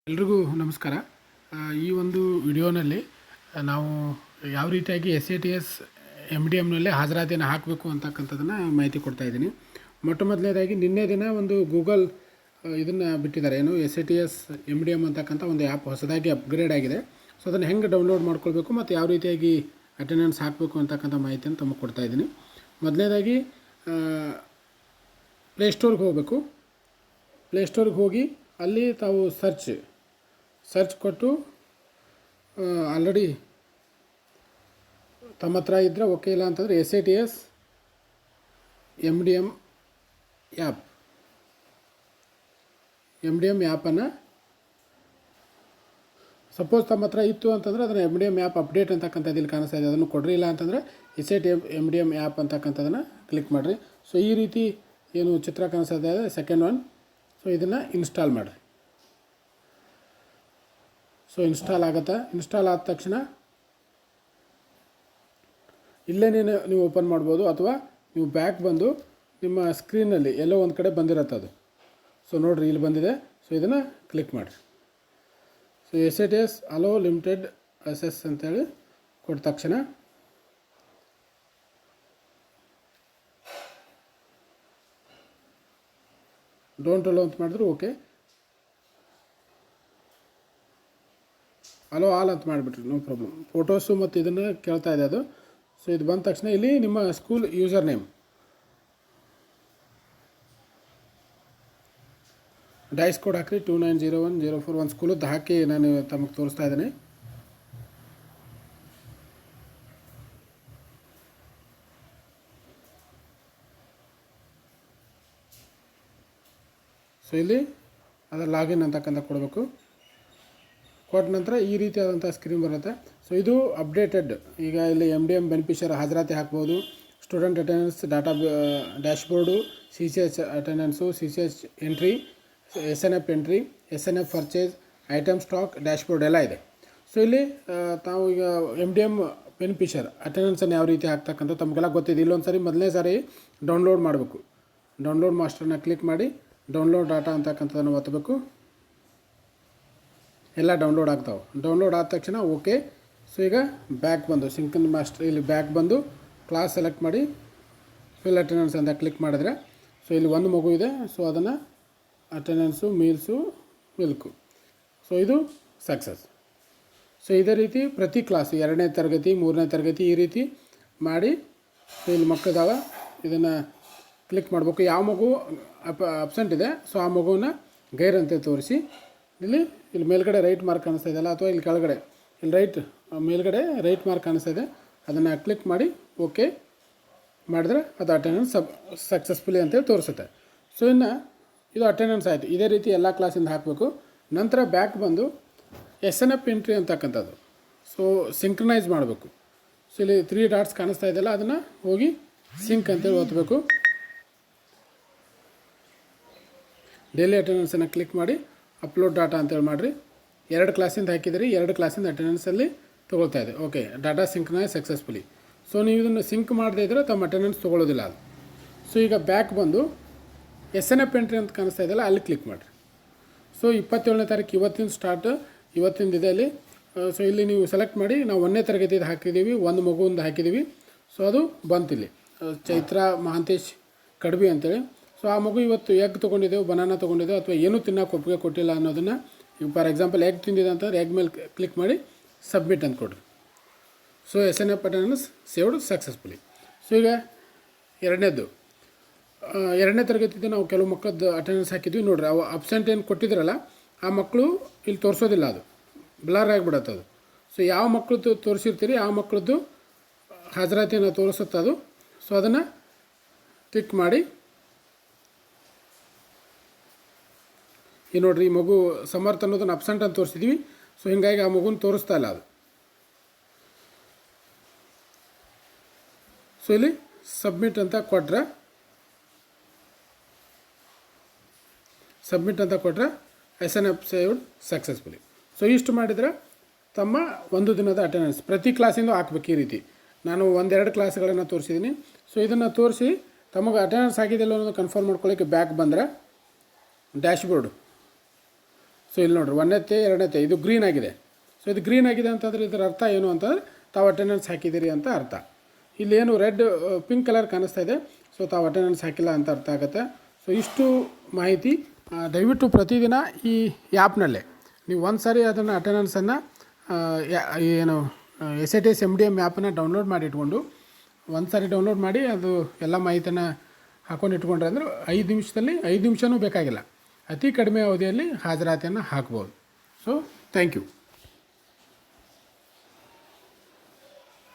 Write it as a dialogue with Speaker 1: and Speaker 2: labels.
Speaker 1: ಎಲ್ರಿಗೂ ನಮಸ್ಕಾರ. ಈ ಒಂದು ವಿಡಿಯೋನಲ್ಲಿ ನಾವು ಯಾವ ರೀತಿಯಾಗಿ SATS MDMನಲ್ಲಿ ಹಾಜರಾತಿಯನ್ನು ಹಾಕಬೇಕು ಅಂತಕ್ಕಂಥದ್ದನ್ನು ಮಾಹಿತಿ ಕೊಡ್ತಾ ಇದ್ದೀನಿ. ಮೊದಲನೇದಾಗಿ ನಿನ್ನೆ ದಿನ ಒಂದು ಗೂಗಲ್ ಇದನ್ನು ಬಿಟ್ಟಿದ್ದಾರೆ, ಏನು SATS MDM ಅಂತಕ್ಕಂಥ ಒಂದು ಆ್ಯಪ್ ಹೊಸದಾಗಿ ಅಪ್ಗ್ರೇಡ್ ಆಗಿದೆ. ಸೊ ಅದನ್ನು ಹೆಂಗೆ ಡೌನ್ಲೋಡ್ ಮಾಡ್ಕೊಳ್ಬೇಕು ಮತ್ತು ಯಾವ ರೀತಿಯಾಗಿ ಅಟೆಂಡೆನ್ಸ್ ಹಾಕಬೇಕು ಅಂತಕ್ಕಂಥ ಮಾಹಿತಿಯನ್ನು ತಮಗೆ ಕೊಡ್ತಾ ಇದ್ದೀನಿ. ಮೊದಲನೇದಾಗಿ ಪ್ಲೇಸ್ಟೋರ್ಗೆ ಹೋಗಬೇಕು. ಪ್ಲೇಸ್ಟೋರ್ಗೆ ಹೋಗಿ ಅಲ್ಲಿ ತಾವು ಸರ್ಚ್ ಕೊಟ್ಟು ಆಲ್ರೆಡಿ ತಮ್ಮ ಹತ್ರ ಇದ್ದರೆ ಓಕೆ, ಇಲ್ಲ ಅಂತಂದರೆ SATS MDM ಆ್ಯಪನ್ನು ಸಪೋಸ್ ತಮ್ಮ ಹತ್ರ ಇತ್ತು ಅಂತಂದರೆ ಅದನ್ನು MDM ಆ್ಯಪ್ ಅಪ್ಡೇಟ್ ಅಂತಕ್ಕಂಥದ್ದು ಇಲ್ಲಿ ಕಾಣಿಸ್ತಾ ಇದೆ, ಅದನ್ನು ಕೊಡ್ರಿ. ಇಲ್ಲ ಅಂತಂದರೆ SATS MDM ಆ್ಯಪ್ ಅಂತಕ್ಕಂಥದ್ದನ್ನು ಕ್ಲಿಕ್ ಮಾಡಿರಿ. ಸೊ ಈ ರೀತಿ ಏನು ಚಿತ್ರ ಕಾಣಿಸ್ತಾ ಇದೆ ಸೆಕೆಂಡ್ ಒನ್. ಸೊ ಇದನ್ನು ಇನ್ಸ್ಟಾಲ್ ಮಾಡಿರಿ. ಸೊ ಇನ್ಸ್ಟಾಲ್ ಆಗುತ್ತೆ. ಇನ್ಸ್ಟಾಲ್ ಆದ ತಕ್ಷಣ ಇಲ್ಲೇ ನೀವು ಓಪನ್ ಮಾಡ್ಬೋದು, ಅಥವಾ ನೀವು ಬ್ಯಾಕ್ ಬಂದು ನಿಮ್ಮ ಸ್ಕ್ರೀನಲ್ಲಿ ಎಲ್ಲೋ ಒಂದು ಕಡೆ ಬಂದಿರತ್ತೆ ಅದು. ಸೊ ನೋಡಿರಿ, ಇಲ್ಲಿ ಬಂದಿದೆ. ಸೊ ಇದನ್ನು ಕ್ಲಿಕ್ ಮಾಡಿರಿ. So SATS hello limited assess ಅಂತೇಳಿ ಕೊಟ್ಟ ತಕ್ಷಣ ಡೋಂಟ್ ಅಲೋ ಅಂತ ಮಾಡಿದ್ರು ಓಕೆ, ಅಲೋ ಆಲ್ ಅಂತ ಮಾಡಿಬಿಟ್ರಿ, ನೋ ಪ್ರಾಬ್ಲಮ್. ಫೋಟೋಸು ಮತ್ತು ಇದನ್ನು ಕೇಳ್ತಾ ಇದೆ ಅದು. ಸೊ ಇದು ಬಂದ ತಕ್ಷಣ ಇಲ್ಲಿ ನಿಮ್ಮ school user name, dies code ಹಾಕಿರಿ 290104 ಸ್ಕೂಲದ್ದು ಹಾಕಿ ನಾನು ತಮಗೆ ತೋರಿಸ್ತಾ ಇದ್ದೀನಿ. ಸೊ ಇಲ್ಲಿ ಅದರ ಲಾಗಿನ್ ಅಂತಕ್ಕಂಥ ಕೊಡಬೇಕು. ಕೊಟ್ಟ ನಂತರ ಈ ರೀತಿಯಾದಂಥ ಸ್ಕ್ರೀನ್ ಬರುತ್ತೆ. ಸೊ ಇದು ಅಪ್ಡೇಟೆಡ್. ಈಗ ಇಲ್ಲಿ MDM ಬೆನಿಫಿಷರಿ ಹಾಜರಾತಿ ಹಾಕ್ಬೋದು, student attendance data dashboard, CCH attendance, CCH entry, SNF entry, SNF purchase, item stock, dashboard ಎಲ್ಲ ಇದೆ. ಸೊ ಇಲ್ಲಿ ತಾವು ಈಗ MDM ಬೆನಿಫಿಷರ್ ಅಟೆಂಡೆನ್ಸನ್ನು ಯಾವ ರೀತಿ ಹಾಕ್ತಕ್ಕಂಥ ತಮಗೆಲ್ಲ ಗೊತ್ತಿದೆ. ಇಲ್ಲೊಂದು ಸಾರಿ ಮೊದಲನೇ ಸಾರಿ ಡೌನ್ಲೋಡ್ ಮಾಡಬೇಕು. ಡೌನ್ಲೋಡ್ ಮಾಸ್ಟರ್ನ ಕ್ಲಿಕ್ ಮಾಡಿ ಡೌನ್ಲೋಡ್ ಡಾಟಾ ಅಂತಕ್ಕಂಥದ್ದನ್ನು ಒತ್ತಬೇಕು. ಎಲ್ಲ ಡೌನ್ಲೋಡ್ ಆಗ್ತಾವೆ. ಡೌನ್ಲೋಡ್ ಆದ ತಕ್ಷಣ ಓಕೆ. ಸೊ ಈಗ ಬ್ಯಾಕ್ ಬಂದು ಸಿಂಕನ್ ಮಾಸ್ಟರ್ ಇಲ್ಲಿ ಬ್ಯಾಕ್ ಬಂದು ಕ್ಲಾಸ್ ಸೆಲೆಕ್ಟ್ ಮಾಡಿ ಫಿಲ್ ಅಟೆಂಡೆನ್ಸ್ ಅಂತ ಕ್ಲಿಕ್ ಮಾಡಿದ್ರೆ, ಸೊ ಇಲ್ಲಿ ಒಂದು ಮಗು ಇದೆ. ಸೊ ಅದನ್ನು ಅಟೆಂಡೆನ್ಸು, ಮೀಲ್ಸು, ಮಿಲ್ಕು. ಸೊ ಇದು ಸಕ್ಸಸ್. ಸೊ ಇದೇ ರೀತಿ ಪ್ರತಿ ಕ್ಲಾಸ್ 2ನೇ ತರಗತಿ 3ನೇ ತರಗತಿ ಈ ರೀತಿ ಮಾಡಿ. ಸೊ ಇಲ್ಲಿ ಮಕ್ಕಳಿದಾವ, ಇದನ್ನು ಕ್ಲಿಕ್ ಮಾಡಬೇಕು. ಯಾವ ಮಗು ಅಬ್ಸೆಂಟ್ ಇದೆ ಸೊ ಆ ಮಗುವನ್ನ ಗೈರ್ ಅಂತ ತೋರಿಸಿ ಇಲ್ಲಿ ಮೇಲ್ಗಡೆ ರೈಟ್ ಮಾರ್ಕ್ ಕಾಣಿಸ್ತಾ ಇದೆಯಲ್ಲ, ಅಥವಾ ಇಲ್ಲಿ ಕೆಳಗಡೆ ಇಲ್ಲಿ ಮೇಲ್ಗಡೆ ರೈಟ್ ಮಾರ್ಕ್ ಕಾಣಿಸ್ತಾ ಇದೆ, ಅದನ್ನು ಕ್ಲಿಕ್ ಮಾಡಿ ಓಕೆ ಮಾಡಿದ್ರೆ ಅದು ಅಟೆಂಡೆನ್ಸ್ ಸಕ್ಸಸ್ಫುಲಿ ಅಂತೇಳಿ ತೋರಿಸುತ್ತೆ. ಸೊ ಇನ್ನು ಇದು ಅಟೆಂಡೆನ್ಸ್ ಆಯಿತು. ಇದೇ ರೀತಿ ಎಲ್ಲ ಕ್ಲಾಸಿಂದ ಹಾಕಬೇಕು. ನಂತರ ಬ್ಯಾಕ್ ಬಂದು SNF ಎಂಟ್ರಿ ಅಂತಕ್ಕಂಥದ್ದು ಸೊ ಸಿಂಕ್ರನೈಸ್ ಮಾಡಬೇಕು. ಸೊ ಇಲ್ಲಿ 3 ಡಾಟ್ಸ್ ಕಾಣಿಸ್ತಾ ಇದೆಯಲ್ಲ, ಅದನ್ನು ಹೋಗಿ ಸಿಂಕ್ ಅಂತೇಳಿ ಓದಬೇಕು. ಡೈಲಿ ಅಟೆಂಡೆನ್ಸನ್ನು ಕ್ಲಿಕ್ ಮಾಡಿ ಅಪ್ಲೋಡ್ ಡಾಟಾ ಅಂತೇಳಿ ಮಾಡಿರಿ. 2 ಕ್ಲಾಸಿಂದ ಹಾಕಿದಿರಿ, 2 ಕ್ಲಾಸಿಂದ ಅಟೆಂಡೆನ್ಸಲ್ಲಿ ತೊಗೊಳ್ತಾ ಇದೆ. Okay, data synchronise successfully. So ನೀವು ಇದನ್ನು ಸಿಂಕ್ ಮಾಡದೇ ಇದ್ದರೆ ತಮ್ಮ ಅಟೆಂಡೆನ್ಸ್ ತೊಗೊಳ್ಳೋದಿಲ್ಲ ಅದು. ಸೊ ಈಗ ಬ್ಯಾಕ್ ಬಂದು SNF ಎಂಟ್ರಿ ಅಂತ ಕಾಣಿಸ್ತಾ ಇದೆಯಲ್ಲ, ಅಲ್ಲಿ ಕ್ಲಿಕ್ ಮಾಡಿರಿ. ಸೊ 27ನೇ ತಾರೀಕು ಇವತ್ತಿಂದ ಇದೆ ಅಲ್ಲಿ. ಸೊ ಇಲ್ಲಿ ನೀವು ಸೆಲೆಕ್ಟ್ ಮಾಡಿ, ನಾವು 1ನೇ ತರಗತಿದು ಹಾಕಿದ್ದೀವಿ, ಒಂದು ಮಗುವಿಂದ ಹಾಕಿದ್ದೀವಿ. ಸೊ ಅದು ಬಂತಿಲ್ಲಿ ಚೈತ್ರ ಮಹಾಂತೇಶ್ ಕಡ್ಬಿ ಅಂತೇಳಿ. ಸೊ ಆ ಮಗು ಇವತ್ತು ಎಗ್ ತೊಗೊಂಡಿದ್ದೆವು, ಬನಾನಾ ತೊಗೊಂಡಿದ್ದೆವು, ಅಥವಾ ಏನೂ ತಿನ್ನೋಕೆ ಒಪ್ಪಿಗೆ ಕೊಟ್ಟಿಲ್ಲ ಅನ್ನೋದನ್ನು, ಈಗ ಫಾರ್ ಎಕ್ಸಾಂಪಲ್ ಎಗ್ ತಿಂದಿದೆ ಅಂತಂದ್ರೆ ಎಗ್ ಮೇಲೆ ಕ್ಲಿಕ್ ಮಾಡಿ ಸಬ್ಮಿಟ್ ಅಂತ ಕೊಡ್ರಿ. So SNF attendance saved successfully. So ಈಗ ಎರಡನೇ ತರಗತಿದ್ದು ನಾವು ಕೆಲವು ಮಕ್ಕಳದ್ದು ಅಟೆಂಡೆನ್ಸ್ ಹಾಕಿದ್ವಿ ನೋಡಿರಿ. ಅವು ಅಬ್ಸೆಂಟ್ ಏನು ಕೊಟ್ಟಿದ್ರಲ್ಲ ಆ ಮಕ್ಕಳು ಇಲ್ಲಿ ತೋರಿಸೋದಿಲ್ಲ, ಅದು ಬ್ಲರ್ ಆಗಿಬಿಡತ್ತೆ ಅದು. ಸೊ ಯಾವ ಮಕ್ಕಳದ್ದು ತೋರಿಸಿರ್ತೀರಿ ಆ ಮಕ್ಕಳದ್ದು ಹಾಜರಾತಿಯನ್ನು ತೋರಿಸುತ್ತೆ ಅದು. ಸೊ ಅದನ್ನು ಕ್ಲಿಕ್ ಮಾಡಿ ಈ ನೋಡಿರಿ, ಈ ಮಗು ಸಮರ್ಥ ಅನ್ನೋದನ್ನು ಅಬ್ಸೆಂಟ್ ಅಂತ ತೋರಿಸಿದ್ವಿ. ಸೊ ಹೀಗಾಗಿ ಆ ಮಗುನ ತೋರಿಸ್ತಾ ಇಲ್ಲ ಅದು. ಸೊ ಇಲ್ಲಿ ಸಬ್ಮಿಟ್ ಅಂತ ಕೊಟ್ರೆ SNF ಸೇವ್ಡ್ ಸಕ್ಸಸ್ಫುಲಿ. ಸೊ ಇಷ್ಟು ಮಾಡಿದರೆ ತಮ್ಮ ಒಂದು ದಿನದ ಅಟೆಂಡೆನ್ಸ್ ಪ್ರತಿ ಕ್ಲಾಸಿಂದ ಹಾಕ್ಬೇಕು. ಈ ರೀತಿ ನಾನು 1-2 ಕ್ಲಾಸ್ಗಳನ್ನು ತೋರಿಸಿದ್ದೀನಿ. ಸೊ ಇದನ್ನು ತೋರಿಸಿ ತಮಗೆ ಅಟೆಂಡೆನ್ಸ್ ಆಗಿದೆಲ್ಲ ಅನ್ನೋದು ಕನ್ಫರ್ಮ್ ಮಾಡ್ಕೊಳ್ಳೋಕ್ಕೆ ಬ್ಯಾಕ್ ಬಂದರೆ ಡ್ಯಾಶ್ಬೋರ್ಡ್ ಸೊ ಇಲ್ಲಿ ನೋಡಿರಿ 1ನೇತೆ 2ನೇತೆ ಇದು ಗ್ರೀನ್ ಆಗಿದೆ. ಸೊ ಇದು ಗ್ರೀನ್ ಆಗಿದೆ ಅಂತಂದರೆ ಇದರ ಅರ್ಥ ಏನು ಅಂತಂದರೆ ತಾವು ಅಟೆಂಡೆನ್ಸ್ ಹಾಕಿದ್ದೀರಿ ಅಂತ ಅರ್ಥ. ಇಲ್ಲೇನು ರೆಡ್ ಪಿಂಕ್ ಕಲರ್ ಕಾಣಿಸ್ತಾ ಇದೆ, ಸೊ ತಾವು ಅಟೆಂಡೆನ್ಸ್ ಹಾಕಿಲ್ಲ ಅಂತ ಅರ್ಥ ಆಗುತ್ತೆ. ಸೊ ಇಷ್ಟು ಮಾಹಿತಿ ದಯವಿಟ್ಟು ಪ್ರತಿದಿನ ಈ ಆ್ಯಪ್ನಲ್ಲೇ ನೀವು ಒಂದು ಸಾರಿ ಅದನ್ನು ಅಟೆಂಡೆನ್ಸನ್ನು ಏನು SITS MDM ಆ್ಯಪನ್ನು ಡೌನ್ಲೋಡ್ ಮಾಡಿ ಇಟ್ಕೊಂಡು ಒಂದು ಸಾರಿ ಡೌನ್ಲೋಡ್ ಮಾಡಿ ಅದು ಎಲ್ಲ ಮಾಹಿತಿಯನ್ನು ಹಾಕೊಂಡು ಇಟ್ಕೊಂಡ್ರೆ ಅಂದರೆ 5 ನಿಮಿಷದಲ್ಲಿ 5 ನಿಮಿಷವೂ ಬೇಕಾಗಿಲ್ಲ, ಅತಿ ಕಡಿಮೆ ಅವಧಿಯಲ್ಲಿ ಹಾಜರಾತಿಯನ್ನು ಹಾಕ್ಬೋದು. So thank you.